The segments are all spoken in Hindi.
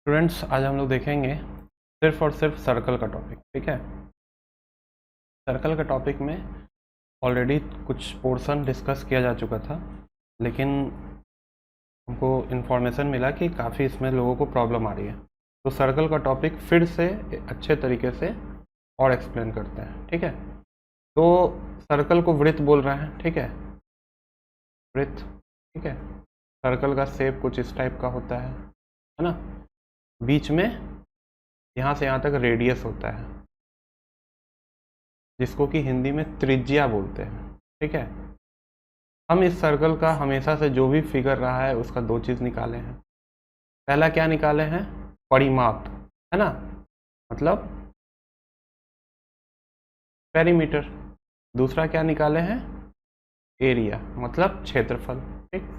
स्टूडेंट्स, आज हम लोग देखेंगे सिर्फ और सिर्फ सर्कल का टॉपिक। ठीक है, सर्कल का टॉपिक में ऑलरेडी कुछ पोर्शन डिस्कस किया जा चुका था, लेकिन हमको इन्फॉर्मेशन मिला कि काफ़ी इसमें लोगों को प्रॉब्लम आ रही है। तो सर्कल का टॉपिक फिर से अच्छे तरीके से और एक्सप्लेन करते हैं। ठीक है, तो सर्कल को वृत्त बोल रहे हैं। ठीक है, वृत्त। ठीक है, सर्कल का शेप कुछ इस टाइप का होता है ना। बीच में यहाँ से यहाँ तक रेडियस होता है, जिसको कि हिंदी में त्रिज्या बोलते हैं। ठीक है, हम इस सर्कल का हमेशा से जो भी फिगर रहा है उसका दो चीज़ निकाले हैं। पहला क्या निकाले हैं? परिमाप, है ना, मतलब पेरीमीटर। दूसरा क्या निकाले हैं? एरिया, मतलब क्षेत्रफल। ठीक,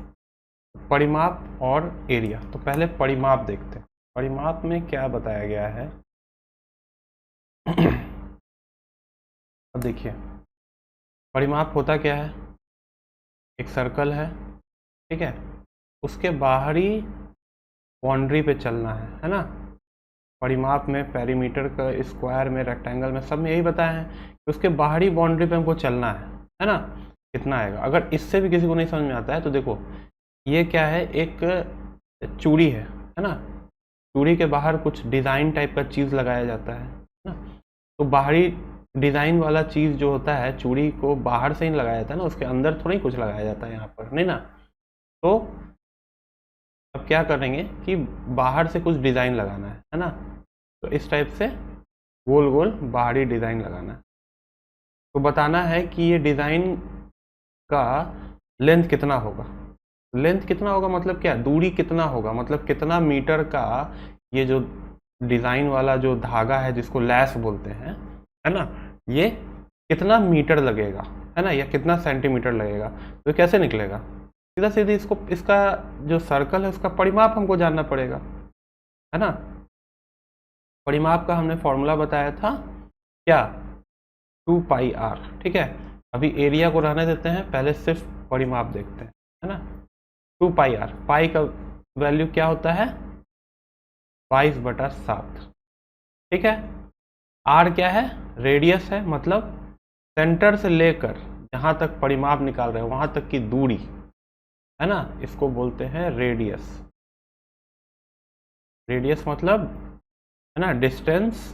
परिमाप और एरिया। तो पहले परिमाप देखते हैं। परिमाप में क्या बताया गया है। अब देखिए, परिमाप होता क्या है। एक सर्कल है, ठीक है, उसके बाहरी बाउंड्री पे चलना है ना। परिमाप में पेरीमीटर का, स्क्वायर में, रेक्टेंगल में, सब में यही बताया है कि उसके बाहरी बाउंड्री पे हमको चलना है ना। कितना आएगा? अगर इससे भी किसी को नहीं समझ में आता है तो देखो, ये क्या है, एक चूड़ी है ना। चूड़ी के बाहर कुछ डिज़ाइन टाइप का चीज़ लगाया जाता है ना। तो बाहरी डिज़ाइन वाला चीज़ जो होता है, चूड़ी को बाहर से ही लगाया जाता है ना, उसके अंदर थोड़ा ही कुछ लगाया जाता है यहाँ पर, नहीं ना। तो अब क्या करेंगे कि बाहर से कुछ डिज़ाइन लगाना है ना। तो इस टाइप से गोल गोल बाहरी डिज़ाइन लगाना है। तो बताना है कि ये डिज़ाइन का लेंथ कितना होगा। लेंथ कितना होगा मतलब क्या? दूरी कितना होगा, मतलब कितना मीटर का ये जो डिज़ाइन वाला जो धागा है, जिसको लैस बोलते हैं, है ना, ये कितना मीटर लगेगा, है ना, या कितना सेंटीमीटर लगेगा। तो कैसे निकलेगा? सीधा सीधी इसको, इसका जो सर्कल है उसका परिमाप हमको जानना पड़ेगा, है ना। परिमाप का हमने फॉर्मूला बताया था क्या? 2πr। ठीक है, अभी एरिया को रहने देते हैं, पहले सिर्फ परिमाप देखते हैं, है ना। 2πr, पाई का वैल्यू क्या होता है? 22/7। ठीक है, आर क्या है? रेडियस है, मतलब सेंटर से लेकर जहां तक परिमाप निकाल रहे हैं वहां तक की दूरी, है ना, इसको बोलते हैं रेडियस। रेडियस मतलब, है ना, डिस्टेंस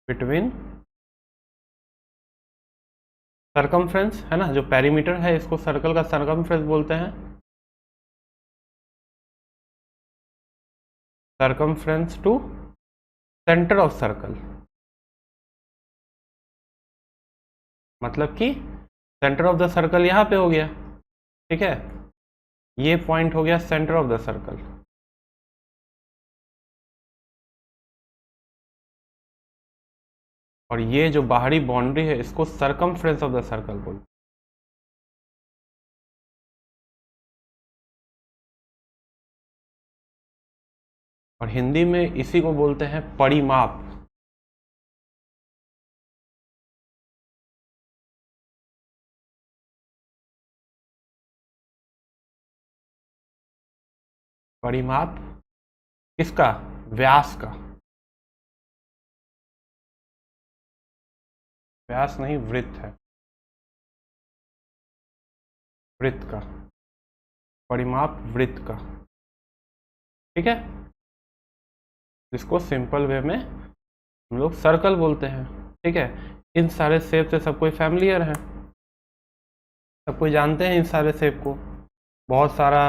बिटवीन सरकमफ्रेंस, है ना। जो पेरीमीटर है इसको सर्कल का सरकमफ्रेंस बोलते हैं। Circumference to centre of circle, मतलब कि सेंटर ऑफ द सर्कल यहाँ पे हो गया। ठीक है, ये पॉइंट हो गया सेंटर ऑफ द सर्कल। और ये जो बाहरी बाउंड्री है इसको सरकमफ्रेंस ऑफ द सर्कल बोलते हैं। और हिंदी में इसी को बोलते हैं परिमाप। परिमाप किसका? व्यास का। व्यास नहीं, वृत्त है, वृत्त का परिमाप, वृत्त का। ठीक है, जिसको सिंपल वे में हम लोग सर्कल बोलते हैं। ठीक है, इन सारे शेप से सब कोई फैमिलियर है, सब कोई जानते हैं इन सारे शेप को। बहुत सारा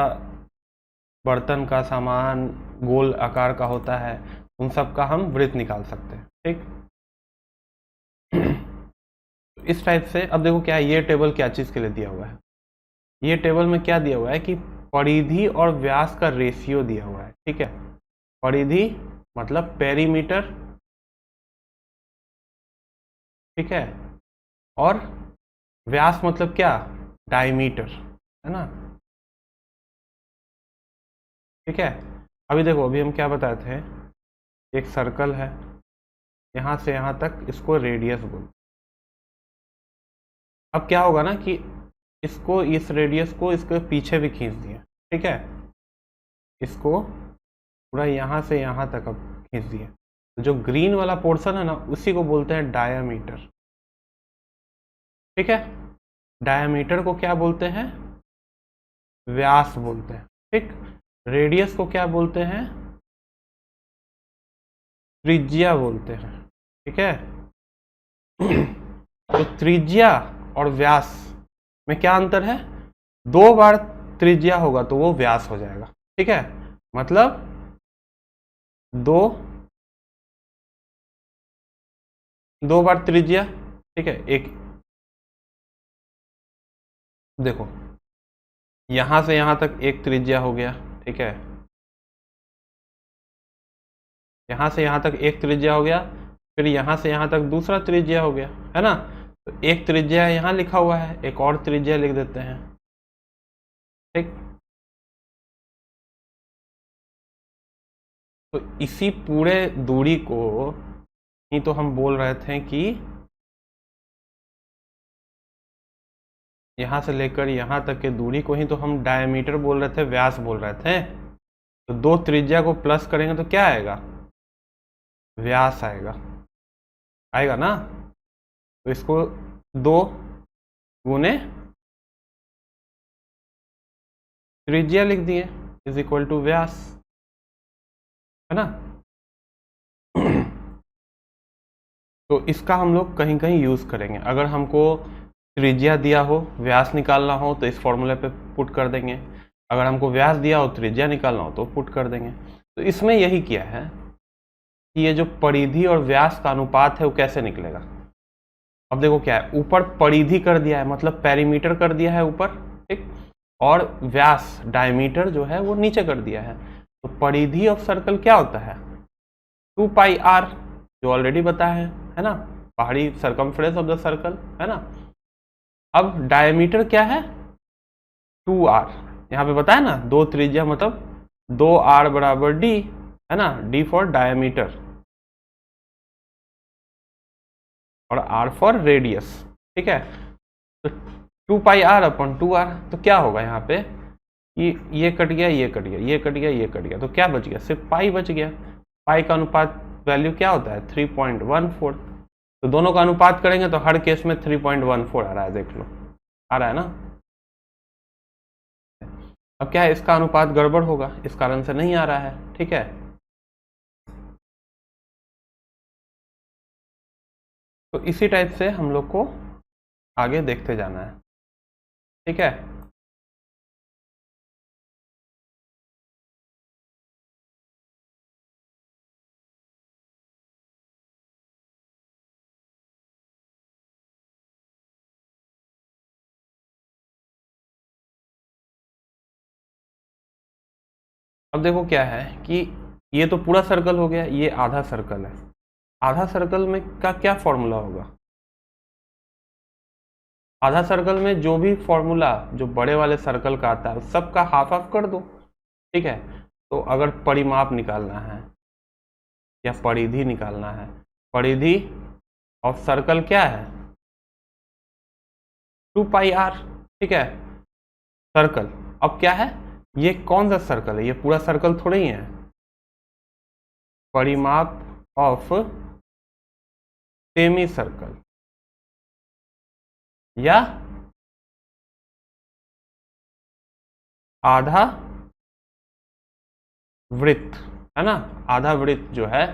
बर्तन का सामान गोल आकार का होता है, उन सब का हम वृत्त निकाल सकते हैं। ठीक, इस टाइप से। अब देखो क्या है, ये टेबल क्या चीज़ के लिए दिया हुआ है। ये टेबल में क्या दिया हुआ है कि परिधि और व्यास का रेशियो दिया हुआ है। ठीक है, परिधि मतलब पेरीमीटर, ठीक है, और व्यास मतलब क्या? डायमीटर, है ना। ठीक है, अभी देखो, अभी हम क्या बताए थे, एक सर्कल है, यहाँ से यहाँ तक, इसको रेडियस बोल। अब क्या होगा ना कि इसको, इस रेडियस को इसके पीछे भी खींच दिया। ठीक है, इसको पूरा यहाँ से यहाँ तक अब खींच दिए। तो जो ग्रीन वाला पोर्शन है ना, उसी को बोलते हैं डायामीटर। ठीक है, डायामीटर को क्या बोलते हैं? व्यास बोलते हैं। ठीक, रेडियस को क्या बोलते हैं? त्रिज्या बोलते हैं। ठीक है तो त्रिज्या और व्यास में क्या अंतर है? 2 बार त्रिज्या होगा तो वो व्यास हो जाएगा। ठीक है, मतलब 2 बार त्रिज्या। ठीक है, एक देखो यहां से यहां तक एक त्रिज्या हो गया। ठीक है, यहां से यहां तक एक त्रिज्या हो गया, फिर यहां से यहां तक दूसरा त्रिज्या हो गया, है ना। तो एक त्रिज्या यहां लिखा हुआ है, एक और त्रिज्या लिख देते हैं। ठीक, तो इसी पूरे दूरी को ही तो हम बोल रहे थे कि यहां से लेकर यहां तक के दूरी को ही तो हम डायमीटर बोल रहे थे, व्यास बोल रहे थे। तो 2 त्रिज्या को प्लस करेंगे तो क्या आएगा? व्यास आएगा, आएगा ना। तो इसको 2 गुने त्रिज्या लिख दिए इज इक्वल टू व्यास, है ना। तो इसका हम लोग कहीं कहीं यूज करेंगे। अगर हमको त्रिज्या दिया हो, व्यास निकालना हो तो इस फॉर्मूले पे पुट कर देंगे। अगर हमको व्यास दिया हो, त्रिज्या निकालना हो तो पुट कर देंगे। तो इसमें यही किया है कि ये जो परिधि और व्यास का अनुपात है वो कैसे निकलेगा। अब देखो क्या है, ऊपर परिधि कर दिया है, मतलब पेरीमीटर कर दिया है ऊपर। ठीक, और व्यास डायमीटर जो है वो नीचे कर दिया है। तो परिधि ऑफ सर्कल क्या होता है? 2 पाई आर, जो ऑलरेडी बताया है ना, बाहरी सरकमफ्रेंस ऑफ द सर्कल, है ना। अब डायमीटर क्या है? 2r, यहाँ पे बताया ना, 2 त्रिज्या मतलब 2r बराबर d, है ना। d फॉर डायमीटर और r फॉर रेडियस। ठीक है, तो 2 पाई r अपन 2r, तो क्या होगा यहाँ पे? ये कट गया, ये कट गया, ये कट गया, ये कट गया, तो क्या बच गया? सिर्फ पाई बच गया। पाई का अनुपात वैल्यू क्या होता है? 3.14। तो दोनों का अनुपात करेंगे तो हर केस में 3.14 आ रहा है, देख लो, आ रहा है ना। अब क्या है, इसका अनुपात गड़बड़ होगा, इस कारण से नहीं आ रहा है। ठीक है, तो इसी टाइप से हम लोग को आगे देखते जाना है। ठीक है, अब देखो क्या है कि ये तो पूरा सर्कल हो गया, ये आधा सर्कल है। आधा सर्कल में का क्या फॉर्मूला होगा? आधा सर्कल में जो भी फॉर्मूला जो बड़े वाले सर्कल का आता है सबका हाफ हाफ कर दो। ठीक है, तो अगर परिमाप निकालना है या परिधि निकालना है, परिधि ऑफ सर्कल क्या है? 2 पाई आर। ठीक है, सर्कल अब क्या है, ये कौन सा सर्कल है? ये पूरा सर्कल थोड़ा ही है। परिमाप ऑफ सेमी सर्कल या आधा वृत्त, है ना। आधा वृत्त जो है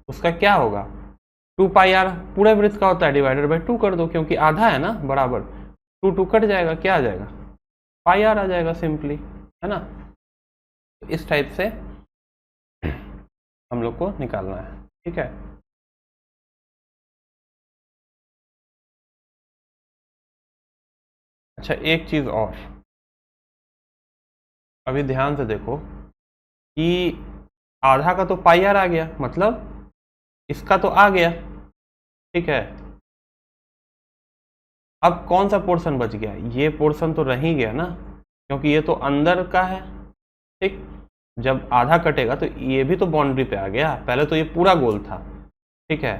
उसका क्या होगा? 2 पाई आर पूरे वृत्त का होता है, डिवाइडेड बाई 2 कर दो, क्योंकि आधा है ना, बराबर 2 2 कट जाएगा, क्या आ जाएगा? पाई आर आ जाएगा सिंपली, है ना। इस टाइप से हम लोग को निकालना है। ठीक है, अच्छा एक चीज और, अभी ध्यान से देखो कि आधा का तो पाई आर आ गया, मतलब इसका तो आ गया। ठीक है, अब कौन सा पोर्शन बच गया? ये पोर्शन तो रह ही गया ना, क्योंकि ये तो अंदर का है। ठीक, जब आधा कटेगा तो ये भी तो बाउंड्री पे आ गया। पहले तो ये पूरा गोल था। ठीक है,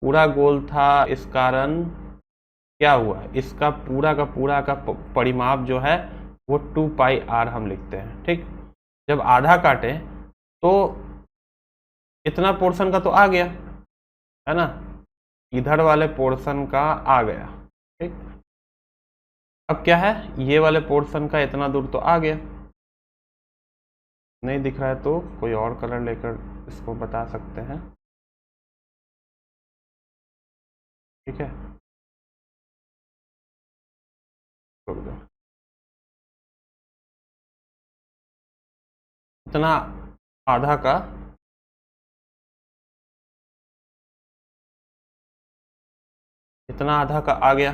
पूरा गोल था, इस कारण क्या हुआ, इसका पूरा का परिमाप जो है वो 2 पाई आर हम लिखते हैं। ठीक, जब आधा काटे तो इतना पोर्शन का तो आ गया, है ना, इधर वाले पोर्शन का आ गया, ठीक। अब क्या है, ये वाले पोर्शन का इतना दूर तो आ गया। नहीं दिख रहा है तो कोई और कलर लेकर इसको बता सकते हैं, ठीक है। रुक दो। इतना आधा का इतना आधा का आ गया,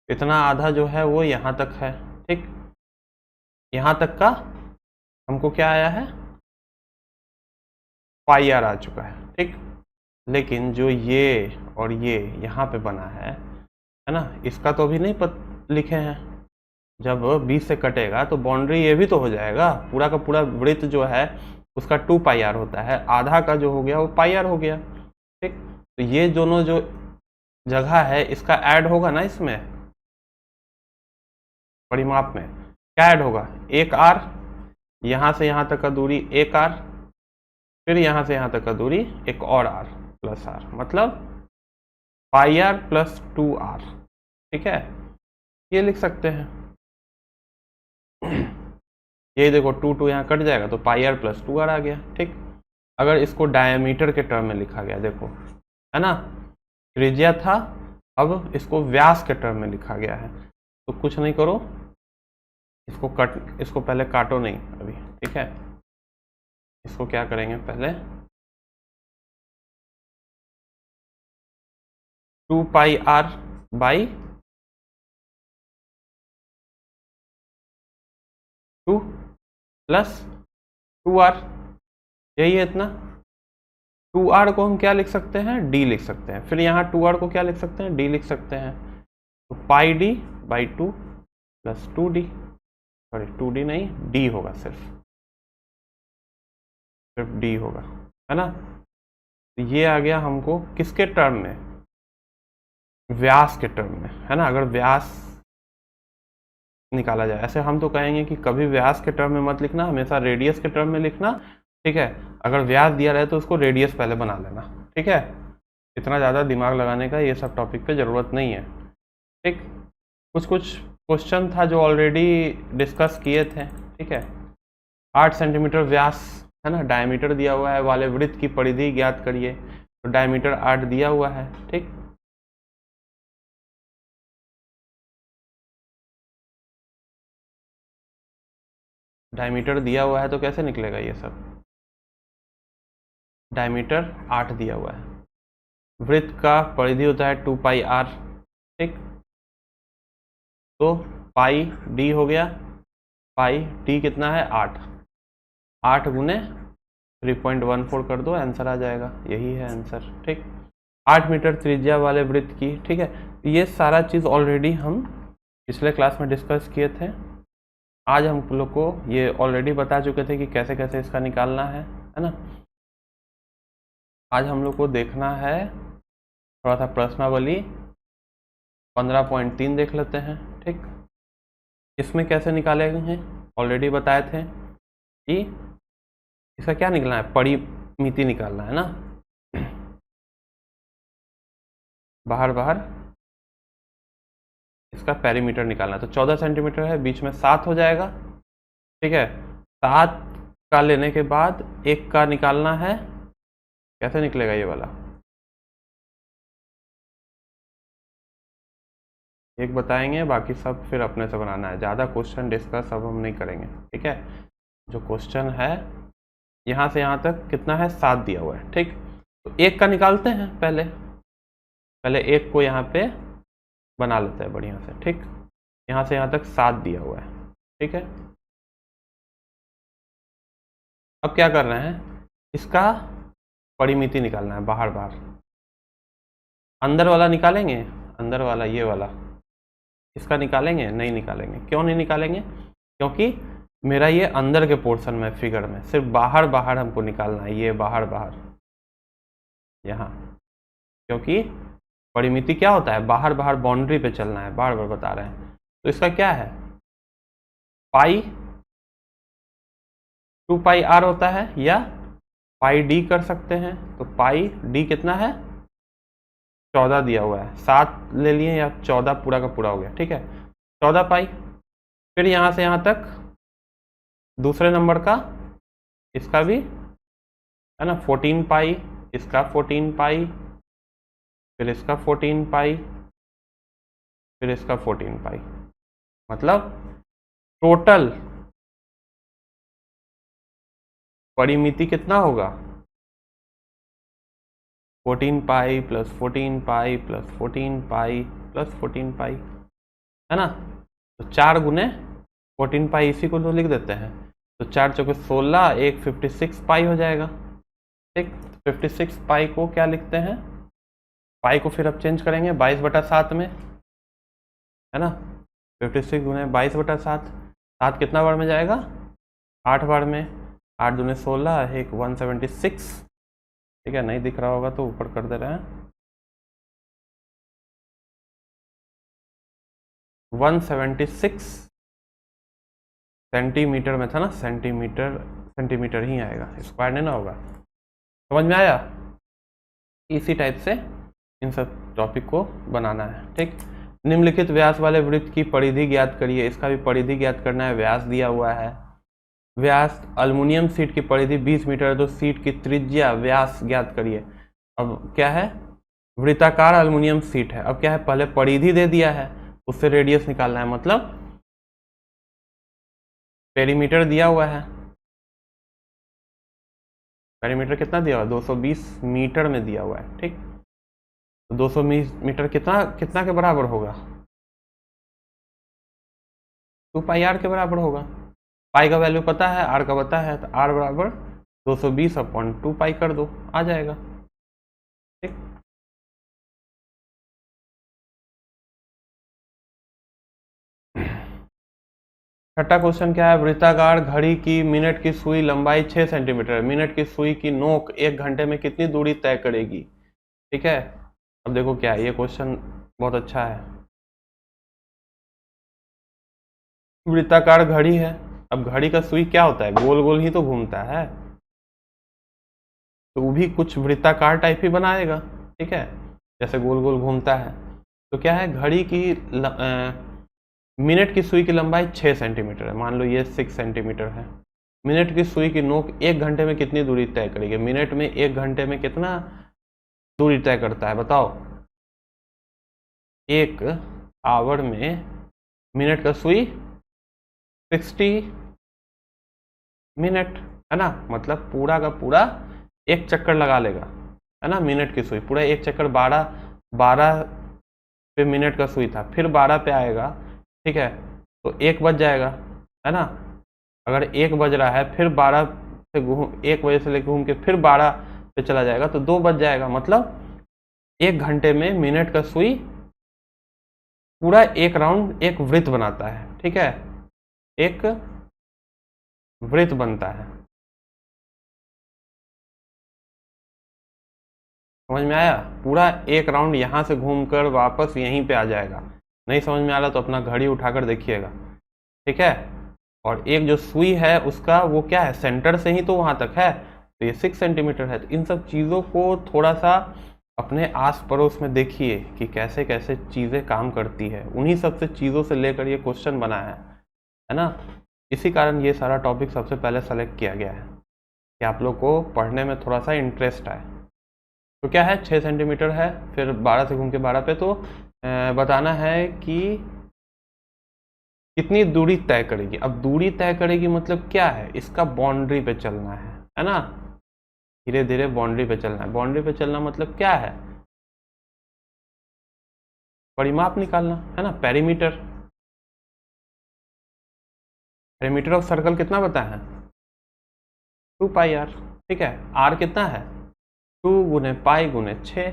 इतना आधा जो है वो यहाँ तक है, ठीक। यहाँ तक का हमको क्या आया है, पाई आर आ चुका है, ठीक। लेकिन जो ये और ये यहाँ पे बना है ना, इसका तो अभी नहीं लिखे हैं। जब 20 से कटेगा तो बाउंड्री ये भी तो हो जाएगा, पूरा का पूरा वृत्त जो है उसका 2 पाई आर होता है, आधा का जो हो गया वो पाई आर हो गया, ठीक। तो ये दोनों जो जगह है इसका ऐड होगा ना, इसमें परिमाप में क्या ऐड होगा, एक आर, यहाँ से यहाँ तक का दूरी एक आर, फिर यहाँ से यहाँ तक का दूरी एक और आर प्लस आर, मतलब पाई आर प्लस 2 आर, ठीक है। ये लिख सकते हैं। ये देखो 2 यहाँ कट जाएगा तो पाई आर प्लस 2 आर आ गया, ठीक। अगर इसको डायमीटर के टर्म में लिखा गया, देखो है ना, त्रिज्या था, अब इसको व्यास के टर्म में लिखा गया है, तो कुछ नहीं करो, इसको पहले काटो नहीं अभी, ठीक है। इसको क्या करेंगे, पहले 2 पाई आर बाई 2 प्लस 2 आर, यही है इतना। 2 आर को हम क्या लिख सकते हैं, डी लिख सकते हैं, फिर यहाँ 2 आर को क्या लिख सकते हैं, डी लिख सकते हैं। तो pi d by 2 plus 2d, sorry 2d नहीं, डी होगा, सिर्फ डी होगा, है ना। तो ये आ गया हमको किसके टर्म में, व्यास के टर्म में, है ना। अगर व्यास निकाला जाए, ऐसे हम तो कहेंगे कि कभी व्यास के टर्म में मत लिखना, हमेशा रेडियस के टर्म में लिखना, ठीक है। अगर व्यास दिया रहे तो उसको रेडियस पहले बना लेना, ठीक है। इतना ज़्यादा दिमाग लगाने का ये सब टॉपिक पे ज़रूरत नहीं है, ठीक। कुछ क्वेश्चन था जो ऑलरेडी डिस्कस किए थे, ठीक है। 8 सेंटीमीटर व्यास, है ना, डायमीटर दिया हुआ है, वाले वृत्त की परिधि ज्ञात करिए, तो डायमीटर 8 दिया हुआ है, ठीक। डायमीटर दिया हुआ है तो कैसे निकलेगा ये सब, डायमीटर 8 दिया हुआ है, वृत्त का परिधि होता है 2 पाई आर, ठीक। तो पाई डी हो गया, पाई डी कितना है 8, 8 गुने 3.14 कर दो, आंसर आ जाएगा, यही है आंसर, ठीक। 8 मीटर त्रिज्या वाले वृत्त की, ठीक है। ये सारा चीज़ ऑलरेडी हम पिछले क्लास में डिस्कस किए थे। आज हम लोग को ये ऑलरेडी बता चुके थे कि कैसे कैसे इसका निकालना है ना। आज हम लोग को देखना है थोड़ा सा प्रश्नावली 15.3 देख लेते हैं, ठीक। इसमें कैसे निकालेंगे ऑलरेडी बताए थे कि इसका क्या निकलना है, परिमिति निकालना है ना, बाहर बाहर इसका पेरीमीटर निकालना है। तो 14 सेंटीमीटर है, बीच में 7 हो जाएगा, ठीक है। 7 का लेने के बाद 1 का निकालना है, कैसे निकलेगा ये वाला, एक बताएंगे, बाकी सब फिर अपने से बनाना है। ज़्यादा क्वेश्चन डिस्कस अब हम नहीं करेंगे, ठीक है। जो क्वेश्चन है यहाँ से यहाँ तक कितना है, 7 दिया हुआ है, ठीक। तो 1 का निकालते हैं, पहले 1 को यहाँ पे बना लेते हैं बढ़िया से, ठीक। यहाँ से यहाँ तक 7 दिया हुआ है, ठीक है। अब क्या कर रहे हैं, इसका परिमिति निकालना है, बाहर बाहर। अंदर वाला निकालेंगे, अंदर वाला ये वाला, इसका निकालेंगे, नहीं निकालेंगे। क्यों नहीं निकालेंगे, क्योंकि मेरा ये अंदर के पोर्शन में फिगर में सिर्फ बाहर बाहर हमको निकालना है, ये बाहर बाहर यहाँ, क्योंकि परिमिति क्या होता है, बाहर बाहर बाउंड्री पे चलना है, बार बार बता रहे हैं। तो इसका क्या है, पाई 2 पाई आर होता है या पाई डी कर सकते हैं। तो पाई डी कितना है, 14 दिया हुआ है, 7 ले लिए या 14 पूरा का पूरा हो गया, ठीक है 14 पाई। फिर यहाँ से यहाँ तक दूसरे नंबर का इसका भी है ना 14 पाई, इसका 14 पाई, फिर इसका 14 पाई, फिर इसका 14 पाई, मतलब टोटल परिमिति कितना होगा 14 pi plus 14 pi plus 14 pi plus 14 पाई, है ना। तो 4 गुने 14 पाई, इसी को तो लिख देते हैं। तो 4 चौके 16, एक 56 पाई हो जाएगा, ठीक। 56 पाई को क्या लिखते हैं, पाई को फिर अब चेंज करेंगे 22/7 में, है ना। 56 गुने 22/7, 7 कितना बार में जाएगा, 8 बार में, 8 दूने 16, एक 176, ठीक है। नहीं दिख रहा होगा तो ऊपर कर दे रहे हैं, 176 सेंटीमीटर में था ना, सेंटीमीटर ही आएगा, स्क्वायर नहीं ना होगा। समझ में आया। इसी टाइप से इन सब टॉपिक को बनाना है, ठीक। निम्नलिखित व्यास वाले वृत्त की परिधि ज्ञात करिए, इसका भी परिधि ज्ञात करना है। व्यास दिया हुआ है, व्यास अल्युमिनियम शीट की परिधि 20 मीटर है, तो शीट की त्रिज्या व्यास ज्ञात करिए। अब क्या है, वृत्ताकार अल्युमिनियम शीट है। अब क्या है, पहले परिधि दे दिया है, उससे रेडियस निकालना है, मतलब पेरीमीटर दिया हुआ है। पेरीमीटर कितना दिया हुआ है, 220 मीटर में दिया हुआ है, ठीक। तो 220 मीटर कितना कितना के बराबर होगा, 2 पाई आर के बराबर होगा। पाई का वैल्यू पता है, आर का पता है, तो आर बराबर 220/2 पाई कर दो, आ जाएगा, ठीक। छठा क्वेश्चन क्या है, वृत्ताकार घड़ी की मिनट की सुई लंबाई 6 सेंटीमीटर, मिनट की सुई की नोक 1 घंटे में कितनी दूरी तय करेगी, ठीक है। अब देखो क्या है, ये क्वेश्चन बहुत अच्छा है। वृत्ताकार घड़ी है, अब घड़ी का सुई क्या होता है, गोल गोल ही तो घूमता है, तो वो भी कुछ वृत्ताकार टाइप ही बनाएगा, ठीक है, जैसे गोल गोल घूमता है। तो क्या है, घड़ी की मिनट की सुई की लंबाई 6 सेंटीमीटर है, मान लो ये 6 सेंटीमीटर है। मिनट की सुई की नोक 1 घंटे में कितनी दूरी तय करेगी, मिनट में 1 घंटे में कितना दूरी तय करता है बताओ। 1 आवर में मिनट का सुई 60 मिनट, है ना, मतलब पूरा का पूरा 1 चक्कर लगा लेगा, है ना। मिनट की सुई पूरा 1 चक्कर 12 पे मिनट का सुई था, फिर 12 पे आएगा, ठीक है, तो 1 बज जाएगा, है ना। अगर 1 बज रहा है, फिर 12 से घूम 1 बजे से लेकर घूम के फिर 12 पे चला जाएगा, तो 2 बज जाएगा, मतलब 1 घंटे में मिनट का सुई पूरा 1 राउंड 1 वृत्त बनाता है, ठीक है, 1 वृत्त बनता है। समझ में आया, पूरा 1 राउंड यहाँ से घूमकर वापस यहीं पे आ जाएगा। नहीं समझ में आ रहा तो अपना घड़ी उठाकर देखिएगा, ठीक है। और एक जो सुई है उसका वो क्या है, सेंटर से ही तो वहां तक है, तो ये 6 सेंटीमीटर है। तो इन सब चीज़ों को थोड़ा सा अपने आस पड़ोस में देखिए कि कैसे कैसे चीज़ें काम करती है, उन्हीं सबसे चीज़ों से लेकर ये क्वेश्चन बना है ना। इसी कारण ये सारा टॉपिक सबसे पहले सेलेक्ट किया गया है कि आप लोग को पढ़ने में थोड़ा सा इंटरेस्ट आए। तो क्या है, 6 सेंटीमीटर है, फिर 12 से घूम के 12 पे, तो बताना है कि कितनी दूरी तय करेगी। अब दूरी तय करेगी मतलब क्या है, इसका बाउंड्री पे चलना है ना, धीरे धीरे बाउंड्री पे चलना है। बाउंड्री पे चलना मतलब क्या है, परिमाप निकालना, है ना, पेरीमीटर। पेरीमीटर ऑफ सर्कल कितना बता है, 2 पाई आर, ठीक है। आर कितना है, 2 गुने पाई गुने 6,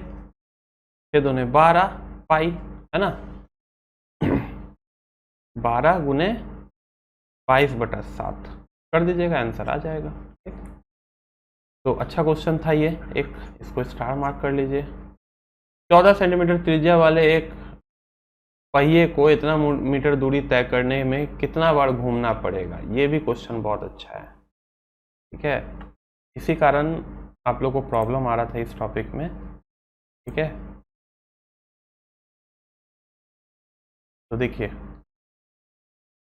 6 दूने 12 पाई, है ना, 12 गुने 22/7 कर दीजिएगा, आंसर आ जाएगा, ठीक। तो अच्छा क्वेश्चन था ये एक, इसको स्टार मार्क कर लीजिए। 14 सेंटीमीटर त्रिज्या वाले एक पहिए को इतना मीटर दूरी तय करने में कितना बार घूमना पड़ेगा, ये भी क्वेश्चन बहुत अच्छा है। ठीक है, इसी कारण आप लोग को प्रॉब्लम आ रहा था इस टॉपिक में। ठीक है, तो देखिए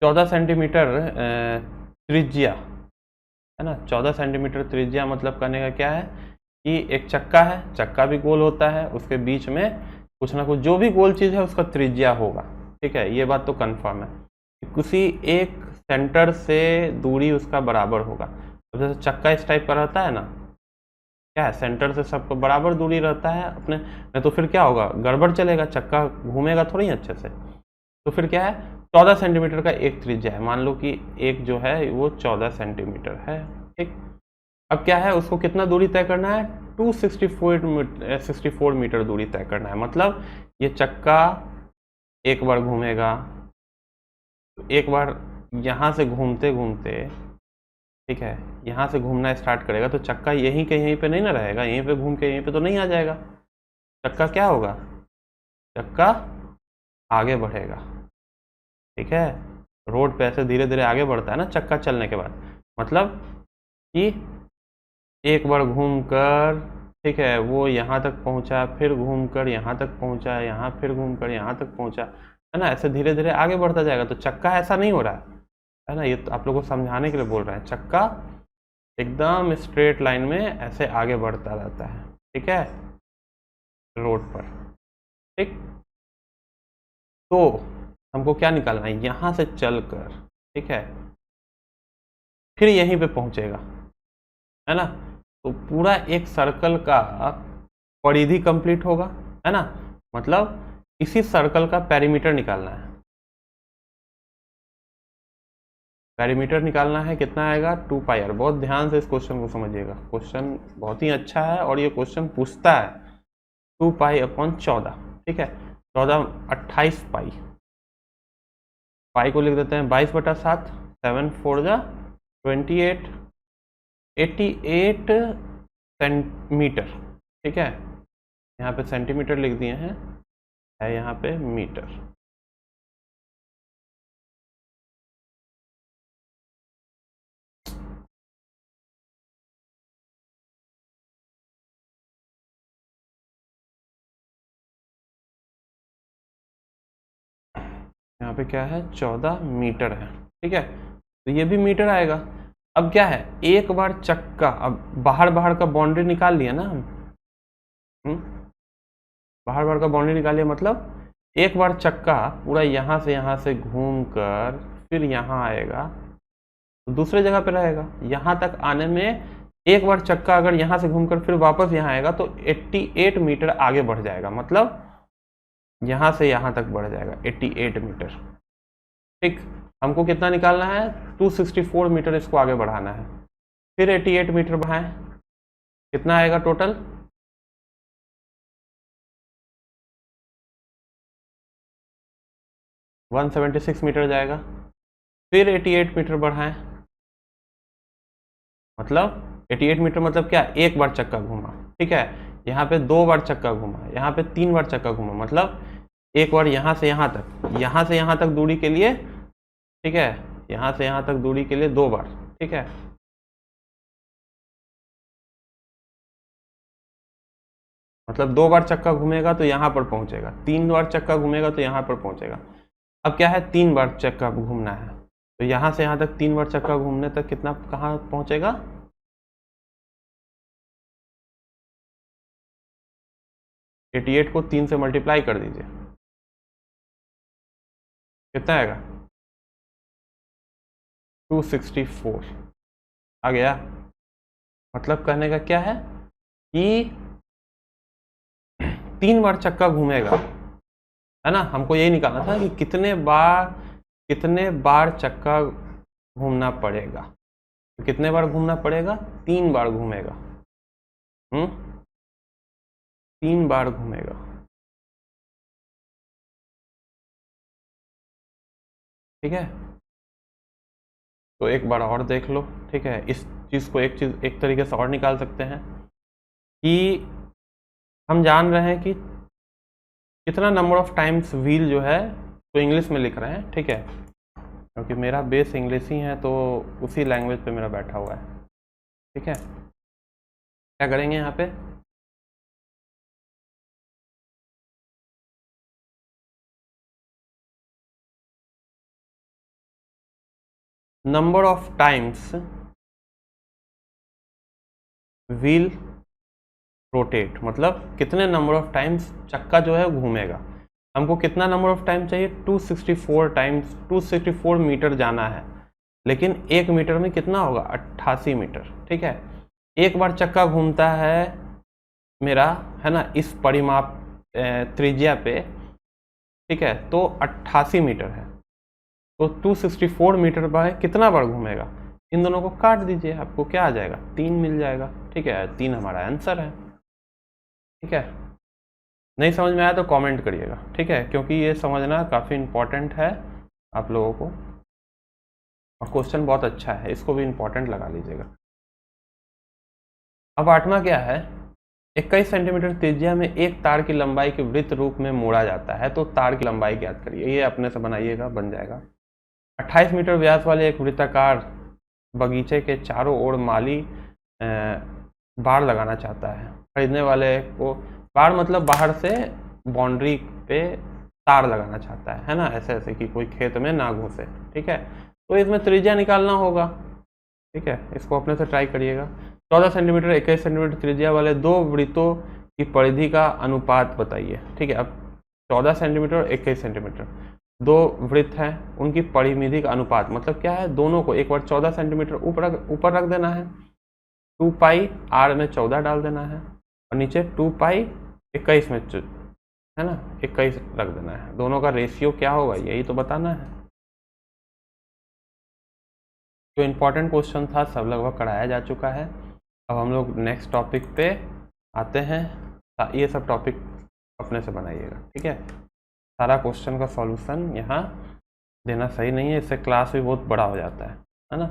14 सेंटीमीटर त्रिज्या है ना, 14 सेंटीमीटर त्रिज्या मतलब करने का क्या है कि एक चक्का है, चक्का भी गोल होता है, उसके बीच में कुछ ना कुछ जो भी गोल चीज़ है उसका त्रिज्या होगा। ठीक है, ये बात तो कंफर्म है, किसी एक सेंटर से दूरी उसका बराबर होगा। अब जैसे चक्का इस टाइप का रहता है ना, क्या है, सेंटर से सबको बराबर दूरी रहता है अपने, नहीं तो फिर क्या होगा, गड़बड़ चलेगा, चक्का घूमेगा थोड़ी अच्छे से। तो फिर क्या है, 14 सेंटीमीटर का एक त्रिज्या है, मान लो कि एक जो है वो 14 सेंटीमीटर है। ठीक, अब क्या है, उसको कितना दूरी तय करना है, 264 मीटर दूरी तय करना है। मतलब ये चक्का एक बार घूमेगा, एक बार यहाँ से घूमते घूमते, ठीक है, यहाँ से घूमना स्टार्ट करेगा तो चक्का यहीं के यहीं पे नहीं ना रहेगा, यहीं पे घूम के यहीं पे तो नहीं आ जाएगा। चक्का क्या होगा, चक्का आगे बढ़ेगा। ठीक है, रोड पे ऐसे धीरे धीरे आगे बढ़ता है ना चक्का चलने के बाद, मतलब कि एक बार घूमकर, ठीक है, वो यहाँ तक पहुँचा, फिर घूमकर यहाँ तक पहुँचा, यहाँ फिर घूमकर यहाँ तक पहुँचा, है ना, ऐसे धीरे धीरे आगे बढ़ता जाएगा। तो चक्का ऐसा नहीं हो रहा है ना, ये तो आप लोगों को समझाने के लिए बोल रहे हैं, चक्का एकदम स्ट्रेट लाइन में ऐसे आगे बढ़ता रहता है। ठीक है, रोड पर। ठीक, तो हमको क्या निकालना है, यहाँ से चलकर, ठीक है, फिर यहीं पे पहुँचेगा, है ना, तो पूरा एक सर्कल का परिधि कंप्लीट होगा, है ना, मतलब इसी सर्कल का पेरीमीटर निकालना है। पेरीमीटर निकालना है, कितना आएगा, 2 पाई आर। बहुत ध्यान से इस क्वेश्चन को समझिएगा, क्वेश्चन बहुत ही अच्छा है और ये क्वेश्चन पूछता है 2 पाई अपॉन 14। ठीक है, 14 28 पाई, पाई को लिख देते हैं 22/7, 7 4 जा 28, 88 सेंटीमीटर। ठीक है, यहाँ पे सेंटीमीटर लिख दिए हैं, है यहाँ पे मीटर। यहाँ पे क्या है, 14 मीटर है। ठीक है, तो ये भी मीटर आएगा। अब क्या है, एक बार चक्का, अब बाहर बाहर का बाउंड्री निकाल लिया ना हम, बाहर बाहर का बाउंड्री निकाल लिया, मतलब एक बार चक्का पूरा यहाँ से घूम कर फिर यहाँ आएगा तो दूसरे जगह पे रहेगा। यहाँ तक आने में एक बार चक्का अगर यहाँ से घूमकर फिर वापस यहाँ आएगा तो 88 मीटर आगे बढ़ जाएगा, मतलब यहाँ से यहाँ तक बढ़ जाएगा 88 मीटर। ठीक, हमको कितना निकालना है, 264 मीटर इसको आगे बढ़ाना है, फिर 88 मीटर बढ़ाएं, कितना आएगा टोटल, 176 मीटर जाएगा। फिर 88 मीटर बढ़ाएं, मतलब 88 मीटर मतलब क्या, एक बार चक्का घूमा। ठीक है, यहाँ पे 2 बार चक्का घूमा, यहाँ पे 3 बार चक्का घूमा, मतलब एक बार यहाँ से यहाँ तक, यहाँ से यहाँ तक दूरी के लिए, ठीक है, यहाँ से यहाँ तक दूरी के लिए 2 बार। ठीक है, मतलब 2 बार चक्का घूमेगा तो यहाँ पर पहुँचेगा, 3 बार चक्का घूमेगा तो यहाँ पर पहुँचेगा। अब क्या है, 3 बार चक्का घूमना है तो यहाँ से यहाँ तक 3 बार चक्का घूमने तक कितना, कहाँ पहुँचेगा, 88 को 3 से मल्टीप्लाई कर दीजिए, कितना आएगा, 264 आ गया। मतलब कहने का क्या है कि 3 बार चक्का घूमेगा, है ना, हमको यही निकालना था कि कितने बार चक्का घूमना पड़ेगा। तो कितने बार घूमना पड़ेगा, 3 बार घूमेगा, 3 बार घूमेगा। ठीक है, तो एक बार और देख लो। ठीक है, इस चीज़ को एक तरीके से और निकाल सकते हैं कि हम जान रहे हैं कि कितना नंबर ऑफ टाइम्स व्हील जो है, तो इंग्लिश में लिख रहे हैं। ठीक है, क्योंकि मेरा बेस इंग्लिश ही है तो उसी लैंग्वेज पे मेरा बैठा हुआ है। ठीक है, क्या करेंगे यहाँ पे, number of times wheel rotate, मतलब कितने नंबर ऑफ टाइम्स चक्का जो है घूमेगा। हमको कितना नंबर ऑफ टाइम चाहिए, 264 टाइम्स, 264 मीटर जाना है, लेकिन 1 मीटर में कितना होगा, 88 मीटर। ठीक है, एक बार चक्का घूमता है मेरा, है ना, इस परिमाप त्रिज्या पे, ठीक है, तो 88 मीटर है, तो 264 मीटर बाय कितना बार घूमेगा, इन दोनों को काट दीजिए, आपको क्या आ जाएगा, 3 मिल जाएगा। ठीक है, 3 हमारा आंसर है। ठीक है, नहीं समझ में आया तो कमेंट करिएगा। ठीक है, क्योंकि ये समझना काफ़ी इम्पोर्टेंट है आप लोगों को, और क्वेश्चन बहुत अच्छा है, इसको भी इम्पोर्टेंट लगा लीजिएगा। अब 8वां क्या है, 21 सेंटीमीटर त्रिज्या में एक तार की लंबाई के वृत्त रूप में मोड़ा जाता है, तो तार की लंबाई ज्ञात करिए। ये अपने से बनाइएगा, बन जाएगा। 28 मीटर व्यास वाले एक वृत्ताकार बगीचे के चारों ओर माली बाड़ लगाना चाहता है। खरीदने वाले को, बाड़ मतलब बाहर से बाउंड्री पे तार लगाना चाहता है ना, ऐसे ऐसे कि कोई खेत में ना घुसे। ठीक है, तो इसमें त्रिज्या निकालना होगा। ठीक है, इसको अपने से ट्राई करिएगा। 14 सेंटीमीटर 21 सेंटीमीटर त्रिज्या वाले दो वृत्तों की परिधि का अनुपात बताइए। ठीक है, अब 14 सेंटीमीटर और 21 सेंटीमीटर दो वृत्त हैं, उनकी परिमिति का अनुपात मतलब क्या है, दोनों को एक बार 14 सेंटीमीटर ऊपर रख देना है, 2 पाई आर में 14 डाल देना है, और नीचे 2 पाई 21 में, है ना, 21 रख देना है। दोनों का रेशियो क्या होगा यही तो बताना है। जो इम्पोर्टेंट क्वेश्चन था सब लगभग कराया जा चुका है। अब हम लोग नेक्स्ट टॉपिक पे आते हैं। ये सब टॉपिक अपने से बनाइएगा। ठीक है, सारा क्वेश्चन का सॉल्यूशन यहाँ देना सही नहीं है, इससे क्लास भी बहुत बड़ा हो जाता है ना।